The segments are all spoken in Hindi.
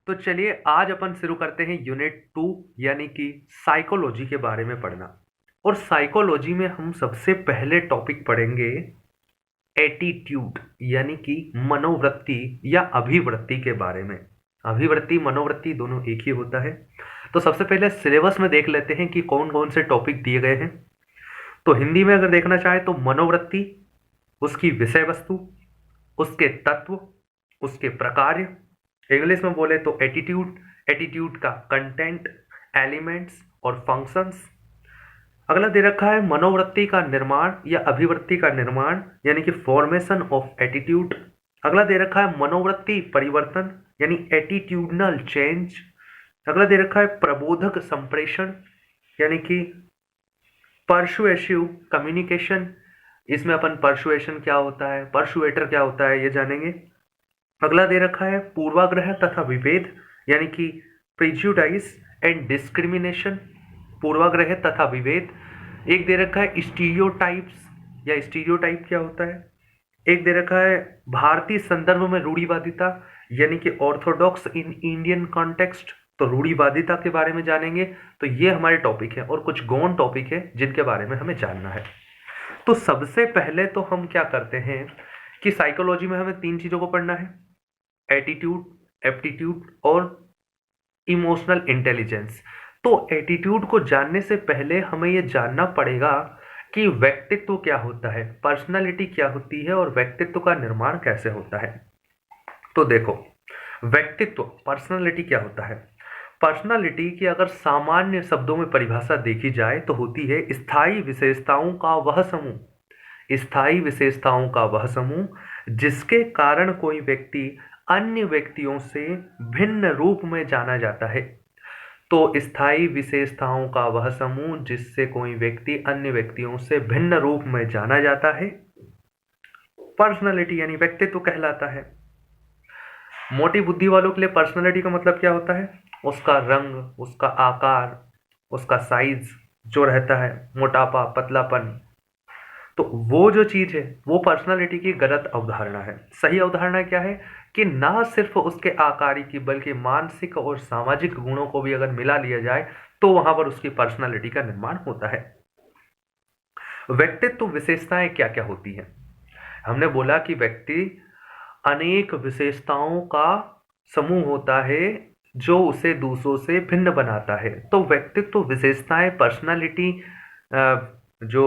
तो चलिए आज अपन शुरू करते हैं यूनिट 2 यानी कि साइकोलॉजी के बारे में पढ़ना। और साइकोलॉजी में हम सबसे पहले टॉपिक पढ़ेंगे एटीट्यूड यानी कि मनोवृत्ति या अभिवृत्ति के बारे में। अभिवृत्ति मनोवृत्ति दोनों एक ही होता है। तो सबसे पहले सिलेबस में देख लेते हैं कि कौन कौन से टॉपिक दिए गए हैं। तो हिंदी में अगर देखना चाहे तो मनोवृत्ति, उसकी विषय वस्तु, उसके तत्व, उसके प्रकार। इंग्लिश में बोले तो एटीट्यूड, एटीट्यूड का कंटेंट, एलिमेंट्स और फंक्शंस। अगला दे रखा है मनोवृत्ति का निर्माण या अभिवृत्ति का निर्माण यानी कि फॉर्मेशन ऑफ एटीट्यूड। अगला दे रखा है मनोवृत्ति परिवर्तन यानी एटीट्यूडनल चेंज। अगला दे रखा है प्रबोधक संप्रेषण यानी कि परसुएसिव कम्युनिकेशन। इसमें अपन परसुएशन क्या होता है, परसुएटर क्या होता है, ये जानेंगे। अगला दे रखा है पूर्वाग्रह तथा विभेद यानी कि प्रिजुडाइस एंड डिस्क्रिमिनेशन, पूर्वाग्रह तथा विभेद। एक दे रखा है स्टीरियोटाइप्स या स्टीरियोटाइप क्या होता है। एक दे रखा है भारतीय संदर्भ में रूढ़िवादिता यानी कि ऑर्थोडॉक्स इन इंडियन कॉन्टेक्स्ट। तो रूढ़िवादिता के बारे में जानेंगे। तो ये हमारे टॉपिक है और कुछ गौण टॉपिक है जिनके बारे में हमें जानना है। तो सबसे पहले तो हम क्या करते हैं कि साइकोलॉजी में हमें 3 चीजों को पढ़ना है, एटीट्यूड, एप्टीट्यूड और इमोशनल इंटेलिजेंस। तो एटीट्यूड को जानने से पहले हमें यह जानना पड़ेगा कि व्यक्तित्व क्या होता है, पर्सनालिटी क्या होती है और व्यक्तित्व का निर्माण कैसे होता है। तो देखो, व्यक्तित्व पर्सनालिटी क्या होता है। पर्सनालिटी की अगर सामान्य शब्दों में परिभाषा देखी जाए तो होती है स्थायी विशेषताओं का वह समूह, स्थायी विशेषताओं का वह समूह जिसके कारण कोई व्यक्ति अन्य व्यक्तियों से भिन्न रूप में जाना जाता है। तो स्थायी विशेषताओं का वह समूह जिससे कोई व्यक्ति अन्य व्यक्तियों से भिन्न रूप में जाना जाता है, पर्सनालिटी यानी व्यक्तित्व कहलाता है। मोटी बुद्धि वालों के लिए पर्सनालिटी का मतलब क्या होता है, उसका रंग, उसका आकार, उसका साइज जो रहता है, मोटापा, पतलापन। तो वो जो चीज है वो पर्सनालिटी की गलत अवधारणा है। सही अवधारणा क्या है कि ना सिर्फ उसके आकारिकी बल्कि मानसिक और सामाजिक गुणों को भी अगर मिला लिया जाए तो वहां पर उसकी पर्सनालिटी का निर्माण होता है। व्यक्तित्व विशेषताएं क्या क्या होती हैं। हमने बोला कि व्यक्ति अनेक विशेषताओं का समूह होता है जो उसे दूसरों से भिन्न बनाता है। तो व्यक्तित्व विशेषताएं, पर्सनालिटी जो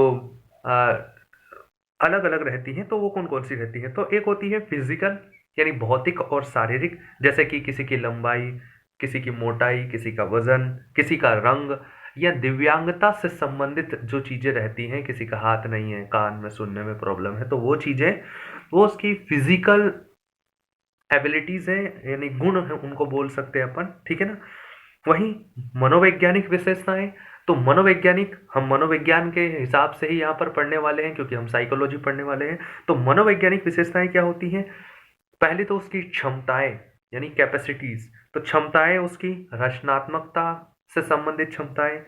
अलग अलग रहती हैं, तो वो कौन कौन सी रहती हैं। तो एक होती है फिजिकल यानी भौतिक और शारीरिक, जैसे कि किसी की लंबाई, किसी की मोटाई, किसी का वजन, किसी का रंग या दिव्यांगता से संबंधित जो चीजें रहती हैं, किसी का हाथ नहीं है, कान में सुनने में प्रॉब्लम है, तो वो चीजें वो उसकी फिजिकल एबिलिटीज है यानी गुण है, उनको बोल सकते हैं अपन, ठीक है ना। वहीं मनोवैज्ञानिक विशेषताएं, तो मनोवैज्ञानिक, हम मनोविज्ञान के हिसाब से ही यहाँ पर पढ़ने वाले हैं क्योंकि हम साइकोलॉजी पढ़ने वाले हैं। तो मनोवैज्ञानिक विशेषताएं क्या होती हैं। पहले तो उसकी क्षमताएं यानी कैपेसिटीज। तो क्षमताएं उसकी रचनात्मकता से संबंधित क्षमताएं,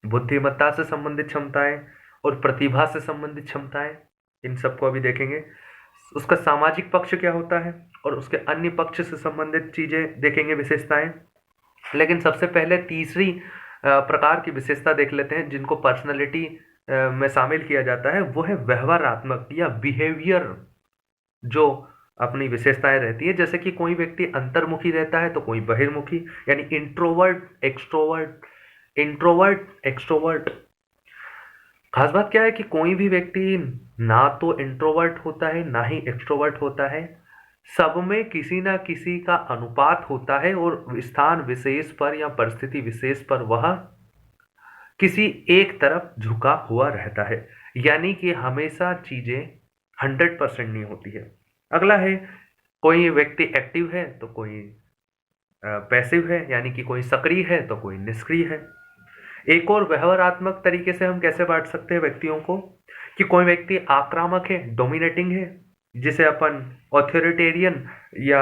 बुद्धिमत्ता से संबंधित क्षमताएं और प्रतिभा से संबंधित क्षमताएं, इन सबको अभी देखेंगे। उसका सामाजिक पक्ष क्या होता है और उसके अन्य पक्ष से संबंधित चीजें देखेंगे, विशेषताएं। लेकिन सबसे पहले तीसरी प्रकार की विशेषता देख लेते हैं जिनको पर्सनालिटी में शामिल किया जाता है, वो है व्यवहारात्मक या बिहेवियर जो अपनी विशेषताएं रहती है। जैसे कि कोई व्यक्ति अंतर्मुखी रहता है तो कोई बहिर्मुखी यानी इंट्रोवर्ट एक्सट्रोवर्ट, इंट्रोवर्ट एक्सट्रोवर्ट। खास बात क्या है कि कोई भी व्यक्ति ना तो इंट्रोवर्ट होता है ना ही एक्सट्रोवर्ट होता है, सब में किसी ना किसी का अनुपात होता है और स्थान विशेष पर या परिस्थिति विशेष पर वह किसी एक तरफ झुका हुआ रहता है, यानी कि हमेशा चीजें 100% नहीं होती है। अगला है कोई व्यक्ति एक्टिव है तो कोई पैसिव है, यानी कि कोई सक्रिय है तो कोई निष्क्रिय है। एक और व्यवहारात्मक तरीके से हम कैसे बांट सकते हैं व्यक्तियों को कि कोई व्यक्ति आक्रामक है, डोमिनेटिंग है, जिसे अपन ऑथोरिटेरियन या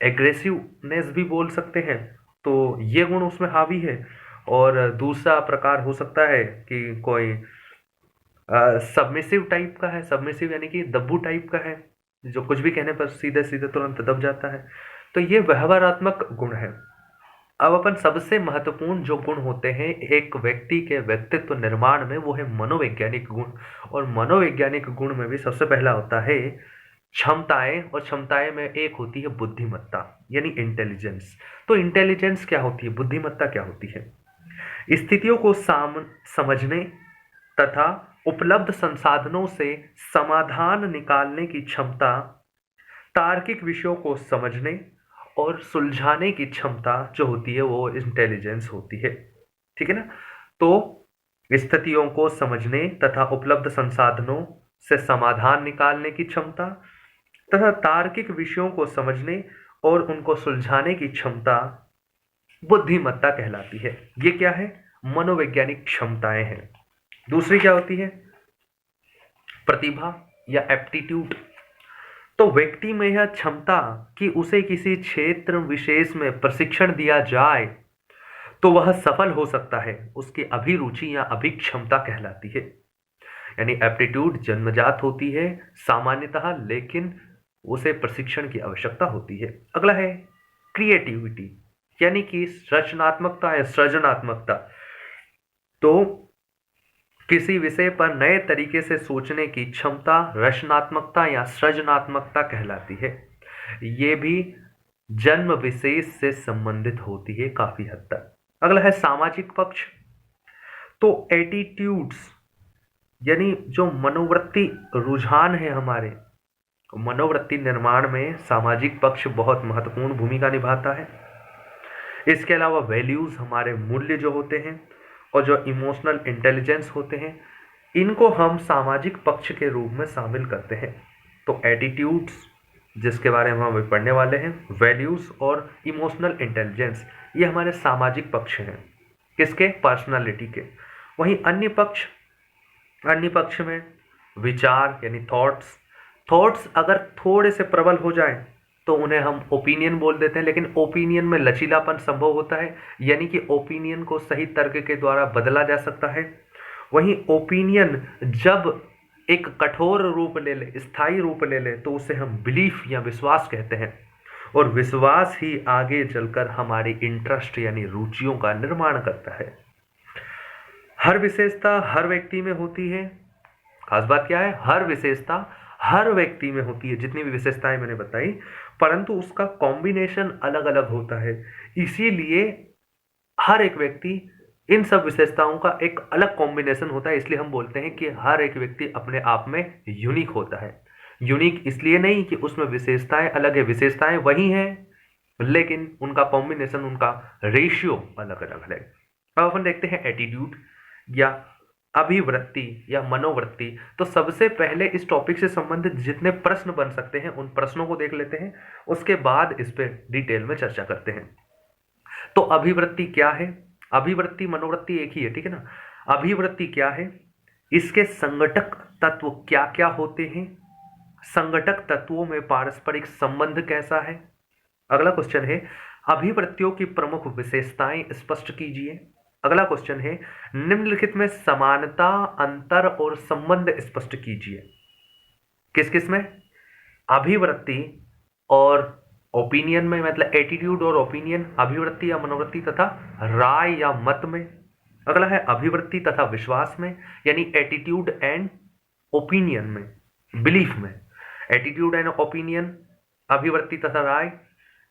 एग्रेसिवनेस भी बोल सकते हैं, तो ये गुण उसमें हावी है। और दूसरा प्रकार हो सकता है कि कोई सबमिसिव टाइप का है, सबमिसिव यानी कि दब्बू टाइप का है, जो कुछ भी कहने पर सीधे सीधे तुरंत दब जाता है। तो ये व्यवहारात्मक गुण है। अब अपन सबसे महत्वपूर्ण जो गुण होते हैं एक व्यक्ति के व्यक्तित्व निर्माण में, वो है मनोवैज्ञानिक गुण। और मनोवैज्ञानिक गुण में भी सबसे पहला होता है क्षमताएं, और क्षमताएं में एक होती है बुद्धिमत्ता यानी इंटेलिजेंस। तो इंटेलिजेंस क्या होती है, बुद्धिमत्ता क्या होती है? स्थितियों को समझने तथा उपलब्ध संसाधनों से समाधान निकालने की क्षमता, तार्किक विषयों को समझने और सुलझाने की क्षमता जो होती है वो इंटेलिजेंस होती है। ठीक है ना? तो स्थितियों को समझने तथा उपलब्ध संसाधनों से समाधान निकालने की क्षमता तथा तार्किक विषयों को समझने और उनको सुलझाने की क्षमता बुद्धिमत्ता कहलाती है। ये क्या है? मनोवैज्ञानिक क्षमताएं हैं। दूसरी क्या होती है? प्रतिभा या एप्टीट्यूड। तो व्यक्ति में यह क्षमता कि उसे किसी क्षेत्र विशेष में प्रशिक्षण दिया जाए तो वह सफल हो सकता है, उसकी अभिरुचि या अभिक्षमता कहलाती है। यानी एप्टीट्यूड जन्मजात होती है सामान्यतः, लेकिन उसे प्रशिक्षण की आवश्यकता होती है। अगला है क्रिएटिविटी यानी कि रचनात्मकता या सृजनात्मकता। तो किसी विषय पर नए तरीके से सोचने की क्षमता रचनात्मकता या सृजनात्मकता कहलाती है। ये भी जन्म विशेष से संबंधित होती है काफी हद तक। अगला है सामाजिक पक्ष। तो एटीट्यूड्स यानी जो मनोवृत्ति रुझान है हमारे मनोवृत्ति निर्माण में सामाजिक पक्ष बहुत महत्वपूर्ण भूमिका निभाता है। इसके अलावा वैल्यूज हमारे मूल्य जो होते हैं और जो इमोशनल इंटेलिजेंस होते हैं, इनको हम सामाजिक पक्ष के रूप में शामिल करते हैं। तो एटीट्यूड्स जिसके बारे में हम अभी पढ़ने वाले हैं, वैल्यूज और इमोशनल इंटेलिजेंस, ये हमारे सामाजिक पक्ष हैं। किसके? पर्सनालिटी के। वहीं अन्य पक्ष में विचार यानी थॉट्स अगर थोड़े से प्रबल हो जाए तो उन्हें हम ओपिनियन बोल देते हैं, लेकिन ओपिनियन में लचीलापन संभव होता है, यानी कि ओपिनियन को सही तर्क के द्वारा बदला जा सकता है। वहीं ओपिनियन जब एक कठोर रूप ले ले, स्थायी रूप ले ले, तो उसे हम बिलीफ या विश्वास कहते हैं। और विश्वास ही आगे चलकर हमारी इंटरेस्ट यानी रुचियों का निर्माण करता है। हर विशेषता हर व्यक्ति में होती है। खास बात क्या है? हर विशेषता हर व्यक्ति में होती है, जितनी भी विशेषताएं मैंने बताई, परंतु उसका कॉम्बिनेशन अलग अलग होता है। इसीलिए हर एक व्यक्ति इन सब विशेषताओं का एक अलग कॉम्बिनेशन होता है। इसलिए हम बोलते हैं कि हर एक व्यक्ति अपने आप में यूनिक होता है। यूनिक इसलिए नहीं कि उसमें विशेषताएं अलग है, विशेषताएं वही हैं, लेकिन उनका कॉम्बिनेशन, उनका रेशियो अलग अलग है। अब अपन देखते हैं एटीट्यूड या अभिवृत्ति या मनोवृत्ति। तो सबसे पहले इस टॉपिक से संबंधित जितने प्रश्न बन सकते हैं उन प्रश्नों को देख लेते हैं, उसके बाद इस पे डिटेल में चर्चा करते हैं। तो अभिवृत्ति क्या है? अभिवृत्ति मनोवृत्ति एक ही है, ठीक है ना? अभिवृत्ति क्या है? इसके संगठक तत्व क्या क्या होते हैं? संगठक तत्वों में पारस्परिक संबंध कैसा है? अगला क्वेश्चन है अभिवृत्तियों की प्रमुख विशेषताएं स्पष्ट कीजिए। अगला क्वेश्चन है निम्नलिखित में समानता, अंतर और संबंध स्पष्ट कीजिए। किस किस में? अभिवृत्ति और ओपिनियन में, मतलब एटीट्यूड और ओपिनियन, अभिवृत्ति या मनोवृत्ति तथा राय या मत में। अगला है अभिवृत्ति तथा विश्वास में, यानी एटीट्यूड एंड ओपिनियन में, बिलीफ में। एटीट्यूड एंड ओपिनियन, अभिवृत्ति तथा राय,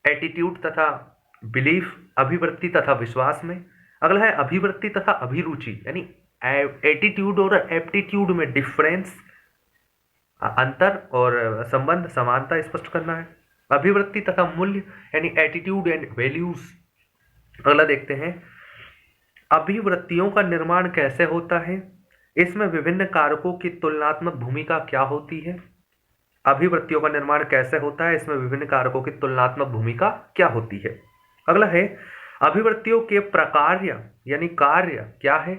एटीट्यूड तथा बिलीफ, अभिवृत्ति तथा विश्वास में। अगला है अभिवृत्ति तथा अभिरुचि, यानी एटीट्यूड और एप्टीट्यूड में डिफरेंस, अंतर और संबंध, समानता स्पष्ट करना है। अभिवृत्ति तथा मूल्य, यानी एटीट्यूड एंड वैल्यूज। अगला देखते हैं अभिवृत्तियों का निर्माण कैसे होता है, इसमें विभिन्न कारकों की तुलनात्मक भूमिका क्या होती है। अभिवृत्तियों का निर्माण कैसे होता है, इसमें विभिन्न कारकों की तुलनात्मक भूमिका क्या होती है। अगला है अभिवृत्तियों के प्रकार यानी कार्य क्या है।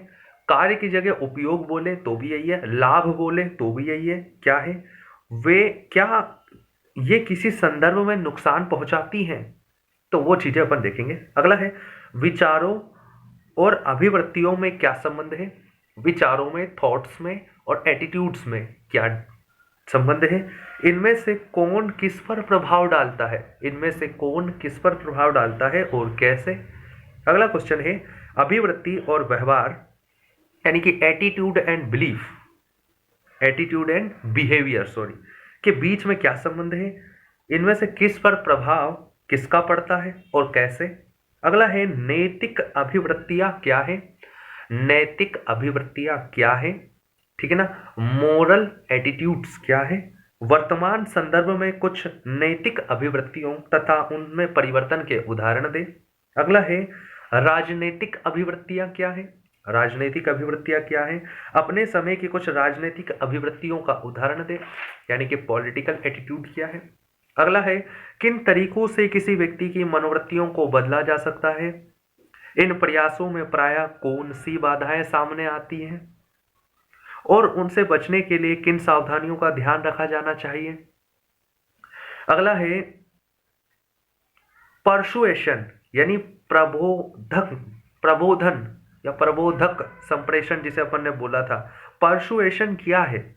कार्य की जगह उपयोग बोले तो भी यही है, लाभ बोले तो भी यही है। क्या है वे? क्या ये किसी संदर्भ में नुकसान पहुंचाती हैं? तो वो चीजें अपन देखेंगे। अगला है विचारों और अभिवृत्तियों में क्या संबंध है। विचारों में, थॉट्स में और एटीट्यूड्स में क्या संबंध है। इनमें से कौन किस पर प्रभाव डालता है, इनमें से कौन किस पर प्रभाव डालता है और कैसे। अगला क्वेश्चन है अभिवृत्ति और व्यवहार यानी कि attitude and belief, attitude and behaviour sorry, के बीच में क्या संबंध है, इनमें से किस पर प्रभाव किसका पड़ता है और कैसे। अगला है नैतिक अभिवृत्तियां क्या है, नैतिक अभिवृत्तियां क्या है, ठीक है ना, मोरल एटीट्यूड्स क्या है, वर्तमान संदर्भ में कुछ नैतिक अभिवृत्तियों तथा उनमें परिवर्तन के उदाहरण दे। अगला है राजनीतिक अभिवृत्तियां क्या है, राजनीतिक अभिवृत्तियां क्या है, अपने समय की कुछ राजनीतिक अभिवृत्तियों का उदाहरण दे, यानी कि पॉलिटिकल एटीट्यूड क्या है। अगला है किन तरीकों से किसी व्यक्ति की मनोवृत्तियों को बदला जा सकता है, इन प्रयासों में प्रायः कौन सी बाधाएं सामने आती हैं और उनसे बचने के लिए किन सावधानियों का ध्यान रखा जाना चाहिए। अगला है परसुएशन यानी प्रबोधन या प्रबोधक संप्रेषण जिसे अपन ने बोला था। परसुएशन क्या है,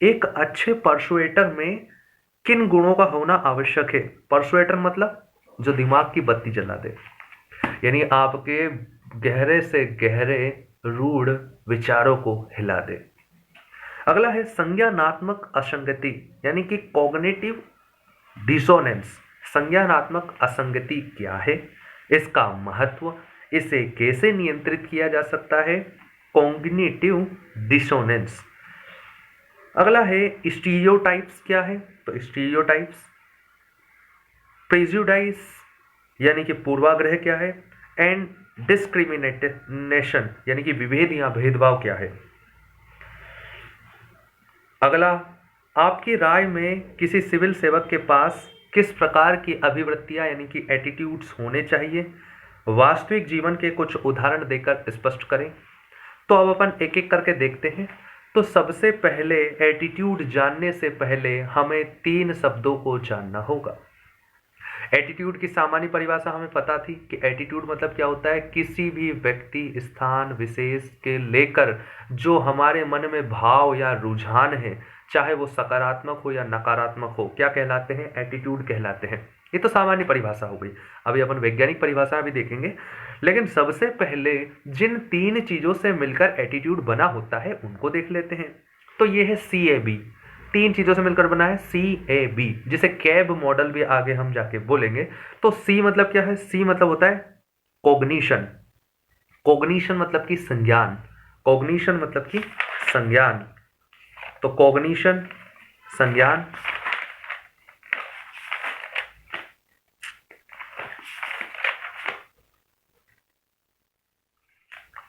एक अच्छे परसुएटर में किन गुणों का होना आवश्यक है। परसुएटर मतलब जो दिमाग की बत्ती जला दे, यानी आपके गहरे से गहरे रूढ़ विचारों को हिला दे। अगला है संज्ञानात्मक असंगति यानी कि कॉग्निटिव डिसोनेंस। संज्ञानात्मक असंगति क्या है, इसका महत्व, इसे कैसे नियंत्रित किया जा सकता है, कॉग्निटिव डिसोनेंस। अगला है स्टीरियोटाइप्स क्या है, तो स्टीरियोटाइप्स। प्रेजुडाइस यानी कि पूर्वाग्रह क्या है, एंड डिस्क्रिमिनेशन यानी कि विभेद या भेदभाव क्या है। अगला आपकी राय में किसी सिविल सेवक के पास किस प्रकार की अभिवृत्तियां यानी कि एटीट्यूड्स होने चाहिए, वास्तविक जीवन के कुछ उदाहरण देकर स्पष्ट करें। तो अब अपन एक एक करके देखते हैं। तो सबसे पहले एटीट्यूड जानने से पहले हमें 3 शब्दों को जानना होगा। एटीट्यूड की सामान्य परिभाषा हमें पता थी कि एटीट्यूड मतलब क्या होता है, किसी भी व्यक्ति स्थान विशेष के लेकर जो हमारे मन में भाव या रुझान है, चाहे वो सकारात्मक हो या नकारात्मक हो, क्या कहलाते हैं, एटीट्यूड कहलाते हैं। ये तो सामान्य परिभाषा हो गई। अभी अपन वैज्ञानिक परिभाषा भी देखेंगे, लेकिन सबसे पहले जिन 3 चीजों से मिलकर एटीट्यूड बना होता है उनको देख लेते हैं। तो ये है CAB, 3 चीजों से मिलकर बना है CAB, जिसे कैब मॉडल भी आगे हम जाके बोलेंगे। तो C मतलब क्या है, C मतलब होता है कॉग्निशन। कॉग्निशन मतलब कि संज्ञान, कॉग्निशन मतलब कि संज्ञान। तो कॉग्निशन संज्ञान।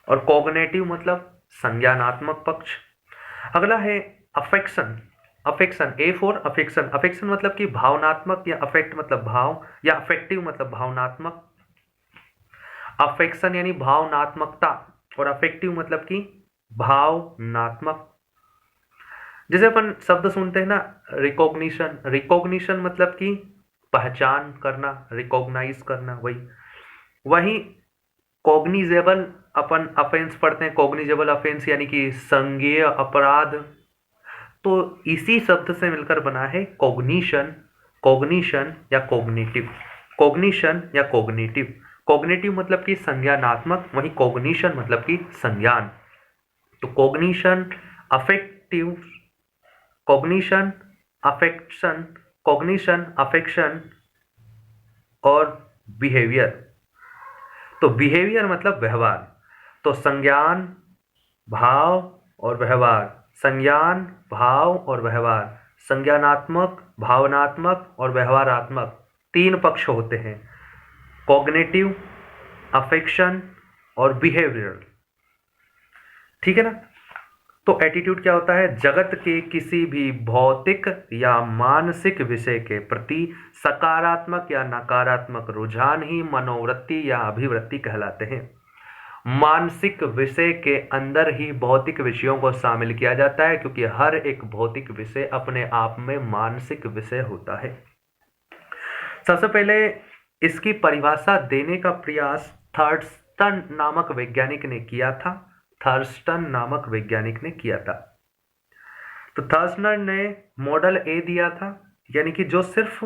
और कॉग्निटिव मतलब संज्ञानात्मक पक्ष। अगला है affection. Affection, A for affection. Affection मतलब कि भावनात्मक, या अफेक्ट मतलब भाव, या अफेक्टिव मतलब भावनात्मक। अफेक्शन यानी भावनात्मकता और अफेक्टिव मतलब कि भावनात्मक। जैसे अपन शब्द सुनते हैं ना रिकॉग्निशन, रिकॉग्निशन मतलब कि पहचान करना, रिकॉग्नाइज करना, वही कॉग्निजेबल अपन अफेंस पढ़ते हैं, कॉग्निजेबल अफेंस यानी कि संज्ञेय अपराध। तो इसी शब्द से मिलकर बना है कॉग्निशन, कॉग्निशन या कॉग्निटिव, कॉग्निशन या कॉग्निटिव। कॉग्निटिव मतलब कि संज्ञानात्मक, वही कॉग्निशन मतलब कि संज्ञान। तो cognition, affective, cognition, affection, cognition, affection और बिहेवियर। तो बिहेवियर मतलब व्यवहार। तो संज्ञान, भाव और व्यवहार, संज्ञान, भाव और व्यवहार, संज्ञानात्मक, भावनात्मक और व्यवहारात्मक 3 पक्ष होते हैं, कॉग्निटिव, अफेक्शन और बिहेवियरल। ठीक है ना। तो एटीट्यूड क्या होता है, जगत के किसी भी भौतिक या मानसिक विषय के प्रति सकारात्मक या नकारात्मक रुझान ही मनोवृत्ति या अभिवृत्ति कहलाते हैं। मानसिक विषय के अंदर ही भौतिक विषयों को शामिल किया जाता है, क्योंकि हर एक भौतिक विषय अपने आप में मानसिक विषय होता है। सबसे पहले इसकी परिभाषा देने का प्रयास थर्स्टन नामक वैज्ञानिक ने किया था। थर्स्टन नामक वैज्ञानिक ने किया था। तो थर्स्टन ने मॉडल A दिया था, यानी कि जो सिर्फ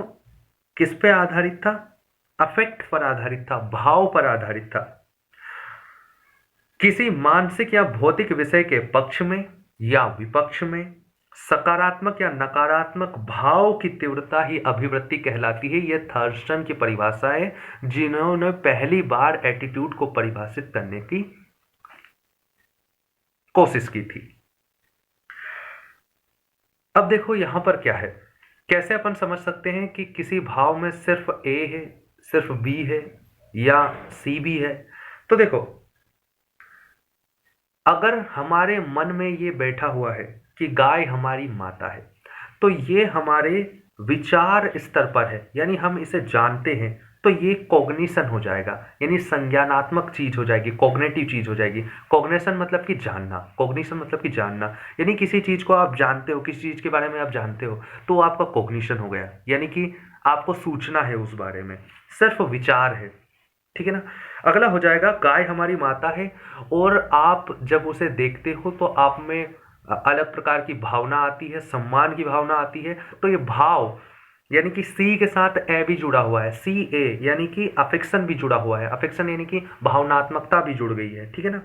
किस पे आधारित था, अफेक्ट पर आधारित था, भाव पर आधारित था। किसी मानसिक या भौतिक विषय के पक्ष में या विपक्ष में सकारात्मक या नकारात्मक भाव की तीव्रता ही अभिवृत्ति कहलाती है। यह थर्स्टन की परिभाषा है, जिन्होंने पहली बार एटीट्यूड को परिभाषित करने की कोशिश की थी। अब देखो यहां पर क्या है, कैसे अपन समझ सकते हैं कि किसी भाव में सिर्फ ए है, सिर्फ बी है या सी भी है। तो देखो, अगर हमारे मन में ये बैठा हुआ है कि गाय हमारी माता है, तो ये हमारे विचार स्तर पर है, यानी हम इसे जानते हैं, तो ये कॉग्निशन हो जाएगा, यानी संज्ञानात्मक चीज हो जाएगी, कॉग्निटिव चीज हो जाएगी। कॉग्निशन मतलब कि जानना, कॉग्निशन मतलब कि जानना, यानी किसी चीज को आप जानते हो, किसी चीज के बारे में आप जानते हो, तो आपका कॉग्निशन हो गया, यानी कि आपको सूचना है उस बारे में, सिर्फ विचार है। ठीक है ना। अगला हो जाएगा, गाय हमारी माता है, और आप जब उसे देखते हो तो आप में अलग प्रकार की भावना आती है, सम्मान की भावना आती है। तो ये भाव यानी कि सी के साथ ए भी जुड़ा हुआ है, सी ए यानी कि अफेक्शन भी जुड़ा हुआ है, अफेक्शन यानी कि भावनात्मकता भी जुड़ गई है। ठीक है ना।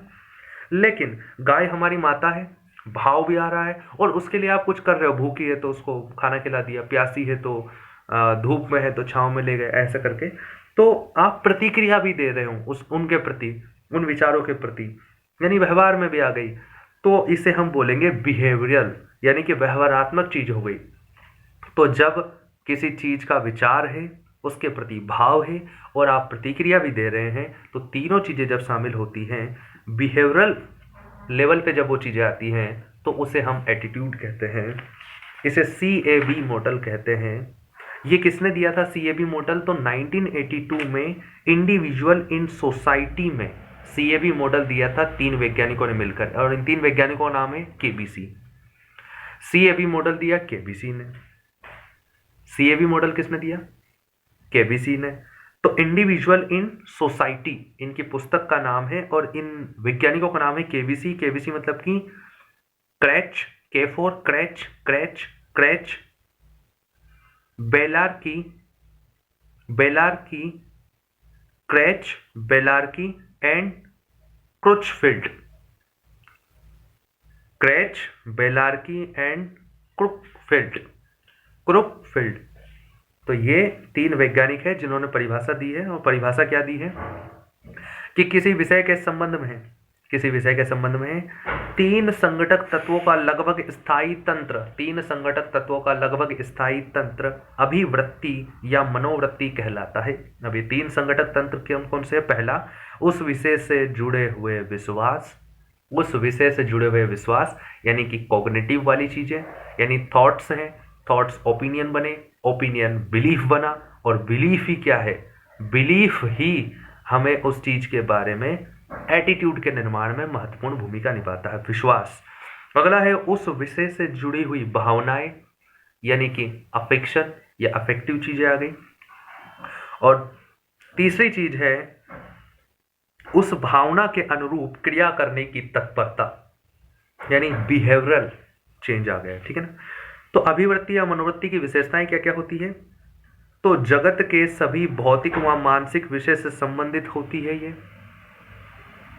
लेकिन गाय हमारी माता है, भाव भी आ रहा है, और उसके लिए आप कुछ कर रहे हो, भूखी है तो उसको खाना खिला दिया, प्यासी है तो धूप में है तो छांव में ले गए, ऐसा करके। तो आप प्रतिक्रिया भी दे रहे हो उस उनके प्रति, उन विचारों के प्रति, यानी व्यवहार में भी आ गई। तो इसे हम बोलेंगे बिहेवियरल, यानी कि व्यवहारात्मक चीज हो गई। तो जब किसी चीज का विचार है, उसके प्रति भाव है, और आप प्रतिक्रिया भी दे रहे हैं, तो तीनों चीजें जब शामिल होती हैं बिहेवियरल लेवल पे, जब वो चीजें आती हैं, तो उसे हम एटीट्यूड कहते हैं। इसे CAB मॉडल कहते हैं। ये किसने दिया था CAB मॉडल? तो 1982 में इंडिविजुअल इन सोसाइटी में CAB मॉडल दिया था 3 वैज्ञानिकों ने मिलकर, और इन 3 वैज्ञानिकों का नाम है KBC। CAB मॉडल दिया KBC ने। CAB मॉडल किसने दिया? KBC ने। तो इंडिविजुअल इन सोसाइटी इनकी पुस्तक का नाम है, और इन वैज्ञानिकों का नाम है KBC। KBC मतलब कि Krech, K for Krech, Krech Krech, Ballachey, Ballachey, Krech, Ballachey and Crutchfield, Krech, Ballachey and Crutchfield, Crutchfield. तो ये 3 वैज्ञानिक हैं जिन्होंने परिभाषा दी है। और परिभाषा क्या दी है कि किसी विषय के संबंध में है, किसी विषय के संबंध में 3 संघटक तत्वों का लगभग स्थायी तंत्र, 3 संघटक तत्वों का लगभग स्थायी तंत्र अभिवृत्ति या मनोवृत्ति कहलाता है। अब ये 3 संघटक तंत्र कौन कौन से? पहला, उस विषय से जुड़े हुए विश्वास, उस विषय से जुड़े हुए विश्वास यानी कि कॉग्निटिव वाली चीजें, यानी थॉट्स हैं, थॉट्स ओपिनियन बने, ओपिनियन बिलीफ बना, और बिलीफ ही क्या है? बिलीफ ही हमें उस चीज के बारे में एटीट्यूड के निर्माण में महत्वपूर्ण भूमिका निभाता है, विश्वास। अगला है उस विषय से जुड़ी हुई भावनाएं, यानी कि अफेक्शन या अफेक्टिव चीजें आ गई। और तीसरी चीज है उस भावना के अनुरूप क्रिया करने की तत्परता, यानी बिहेवियरल चेंज आ गया। ठीक है ना। तो अभिवृत्ति या मनोवृत्ति की विशेषताएं क्या क्या होती है? तो जगत के सभी भौतिक व मानसिक विषय से संबंधित होती है ये,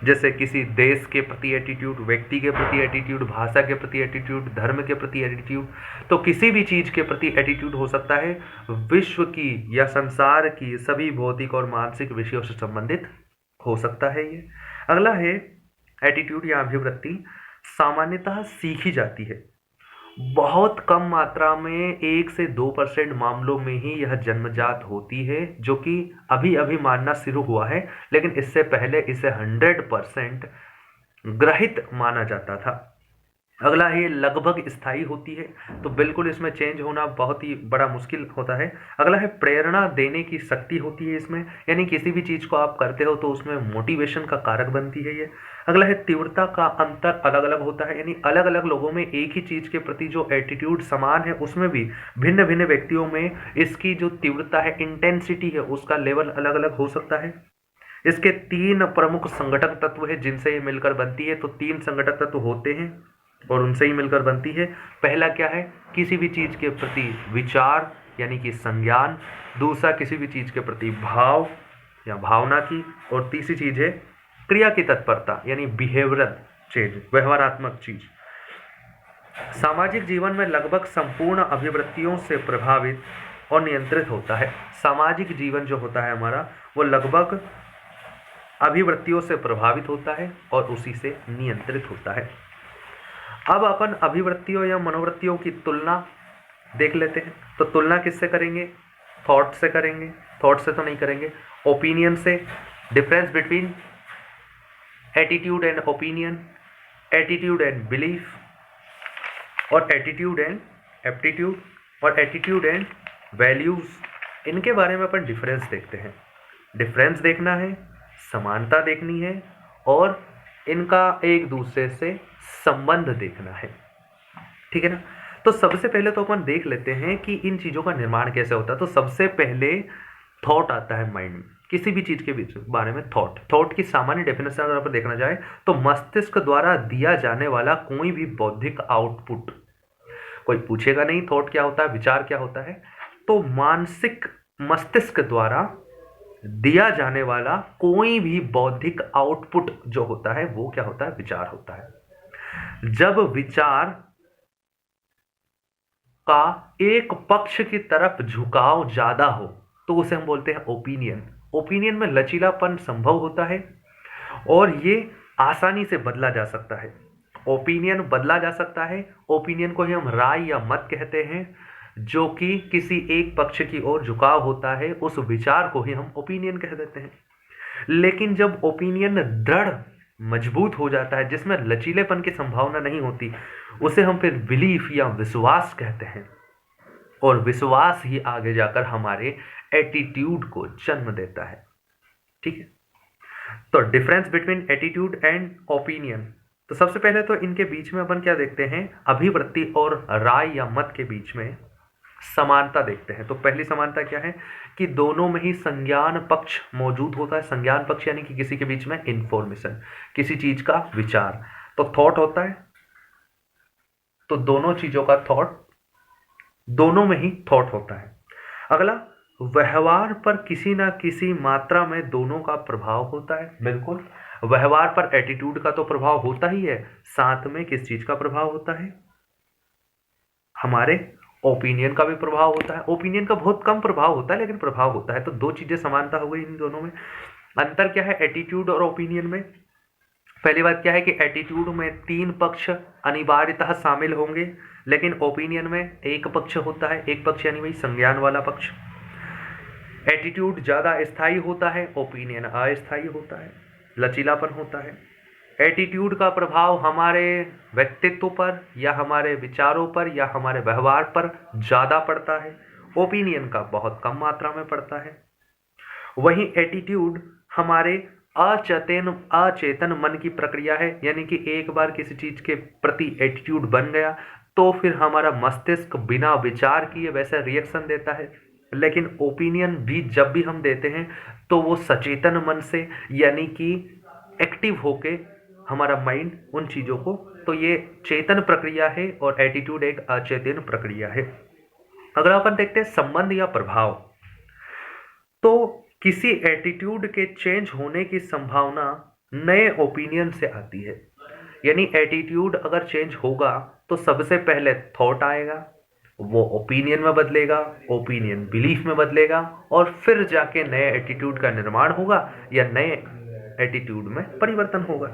जैसे किसी देश के प्रति एटीट्यूड, व्यक्ति के प्रति एटीट्यूड, भाषा के प्रति एटीट्यूड, धर्म के प्रति एटीट्यूड। तो किसी भी चीज के प्रति एटीट्यूड हो सकता है, विश्व की या संसार की सभी भौतिक और मानसिक विषयों से संबंधित हो सकता है ये। अगला है एटीट्यूड या अभिवृत्ति सामान्यतः सीखी जाती है, बहुत कम मात्रा में 1 से 2% मामलों में ही यह जन्मजात होती है, जो कि अभी अभी मानना शुरू हुआ है, लेकिन इससे पहले इसे 100% ग्रहित माना जाता था। अगला है लगभग स्थायी होती है, तो बिल्कुल इसमें चेंज होना बहुत ही बड़ा मुश्किल होता है। अगला है प्रेरणा देने की शक्ति होती है इसमें, यानी किसी भी चीज को आप करते हो तो उसमें मोटिवेशन का कारक बनती है ये। अगला है तीव्रता का अंतर अलग अलग होता है, यानी अलग अलग लोगों में एक ही चीज के प्रति जो एटीट्यूड समान है, उसमें भी भिन्न भिन्न व्यक्तियों में इसकी जो तीव्रता है, इंटेंसिटी है, उसका लेवल अलग अलग हो सकता है। इसके 3 प्रमुख संघटक तत्व है जिनसे ये मिलकर बनती है। तो 3 संघटक तत्व होते हैं और उनसे ही मिलकर बनती है। पहला क्या है? किसी भी चीज के प्रति विचार यानी कि संज्ञान। दूसरा किसी भी चीज के प्रति भाव या भावना की, और तीसरी चीज है क्रिया की तत्परता यानी बिहेवियरल चेंज, व्यवहारात्मक चीज। सामाजिक जीवन में लगभग संपूर्ण अभिवृत्तियों से प्रभावित और नियंत्रित होता है। सामाजिक जीवन जो होता है हमारा वो लगभग अभिवृत्तियों से प्रभावित होता है और उसी से नियंत्रित होता है। अब अपन अभिवृत्तियों या मनोवृत्तियों की तुलना देख लेते हैं। तो तुलना किससे करेंगे? थॉट से करेंगे। थॉट से तो नहीं करेंगे, ओपिनियन से। Difference between attitude and opinion, attitude and belief, और एटीट्यूड एंड एप्टीट्यूड, और एटीट्यूड एंड वैल्यूज, इनके बारे में अपन डिफरेंस देखते हैं। डिफरेंस देखना है, समानता देखनी है, और इनका एक दूसरे से संबंध देखना है। ठीक है ना? तो सबसे पहले तो अपन देख लेते हैं कि इन चीज़ों का निर्माण कैसे होता है। तो सबसे पहले थॉट आता है माइंड में, किसी भी चीज़ के बारे में थॉट। थॉट की सामान्य डेफिनेशन अगर अपन देखना जाए तो मस्तिष्क द्वारा दिया जाने वाला कोई भी बौद्धिक आउटपुट। कोई पूछेगा नहीं थॉट क्या होता है, विचार क्या होता है, तो मानसिक मस्तिष्क द्वारा दिया जाने वाला कोई भी बौद्धिक आउटपुट जो होता है वो क्या होता है? विचार होता है। जब विचार का एक पक्ष की तरफ झुकाव ज्यादा हो तो उसे हम बोलते हैं ओपिनियन। ओपिनियन में लचीलापन संभव होता है और ये आसानी से बदला जा सकता है। ओपिनियन बदला जा सकता है। ओपिनियन को ही हम राय या मत कहते हैं, जो कि किसी एक पक्ष की ओर झुकाव होता है, उस विचार को ही हम ओपिनियन कह देते हैं। लेकिन जब ओपिनियन दृढ़ मजबूत हो जाता है, जिसमें लचीलेपन की संभावना नहीं होती, उसे हम फिर बिलीफ या विश्वास कहते हैं। और विश्वास ही आगे जाकर हमारे एटीट्यूड को जन्म देता है। ठीक है? तो difference between attitude and opinion. तो सबसे पहले तो इनके बीच में अपन क्या देखते हैं? अभिवृत्ति और राय या मत के बीच में समानता देखते हैं। तो पहली समानता क्या है कि दोनों में ही संज्ञान पक्ष मौजूद होता है। संज्ञान पक्ष यानी कि किसी के बीच में इंफॉर्मेशन, किसी चीज का विचार। तो थॉट होता है, तो दोनों चीजों का थॉट, दोनों में ही थॉट होता है। अगला, व्यवहार पर किसी ना किसी मात्रा में दोनों का प्रभाव होता है। बिल्कुल, व्यवहार पर एटीट्यूड का तो प्रभाव होता ही है, साथ में किस चीज का प्रभाव होता है? हमारे ओपिनियन का भी प्रभाव होता है। ओपिनियन का बहुत कम प्रभाव होता है, लेकिन प्रभाव होता है। तो दो चीजें समानता हो गई इन दोनों में। अंतर क्या है एटीट्यूड और ओपिनियन में? पहली बात क्या है कि एटीट्यूड में तीन पक्ष अनिवार्यतः शामिल होंगे, लेकिन ओपिनियन में एक पक्ष होता है। एक पक्ष यानी वही संज्ञान वाला पक्ष। एटीट्यूड ज्यादा स्थायी होता है, ओपिनियन अस्थायी होता है, लचीलापन होता है। एटीट्यूड का प्रभाव हमारे व्यक्तित्व पर या हमारे विचारों पर या हमारे व्यवहार पर ज़्यादा पड़ता है, ओपिनियन का बहुत कम मात्रा में पड़ता है। वहीं एटीट्यूड हमारे अचेतन मन की प्रक्रिया है, यानी कि एक बार किसी चीज़ के प्रति एटीट्यूड बन गया तो फिर हमारा मस्तिष्क बिना विचार किए वैसा रिएक्शन देता है। लेकिन ओपिनियन भी जब भी हम देते हैं तो वो सचेतन मन से, यानी कि एक्टिव होके हमारा माइंड उन चीज़ों को, तो ये चेतन प्रक्रिया है और एटीट्यूड एक अचेतन प्रक्रिया है। अगर अपन देखते हैं संबंध या प्रभाव, तो किसी एटीट्यूड के चेंज होने की संभावना नए ओपिनियन से आती है। यानी एटीट्यूड अगर चेंज होगा तो सबसे पहले थॉट आएगा, वो ओपिनियन में बदलेगा, ओपिनियन बिलीफ में बदलेगा, और फिर जाके नए एटीट्यूड का निर्माण होगा या नए एटीट्यूड में परिवर्तन होगा।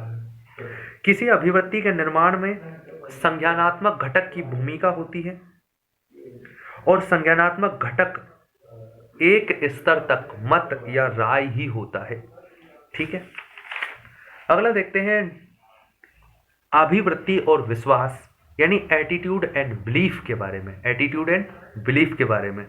किसी अभिव्यक्ति के निर्माण में संज्ञानात्मक घटक की भूमिका होती है, और संज्ञानात्मक घटक एक स्तर तक मत या राय ही होता है। ठीक है? अगला देखते हैं अभिवृत्ति और विश्वास, यानी एटीट्यूड एंड बिलीफ के बारे में। एटीट्यूड एंड बिलीफ के बारे में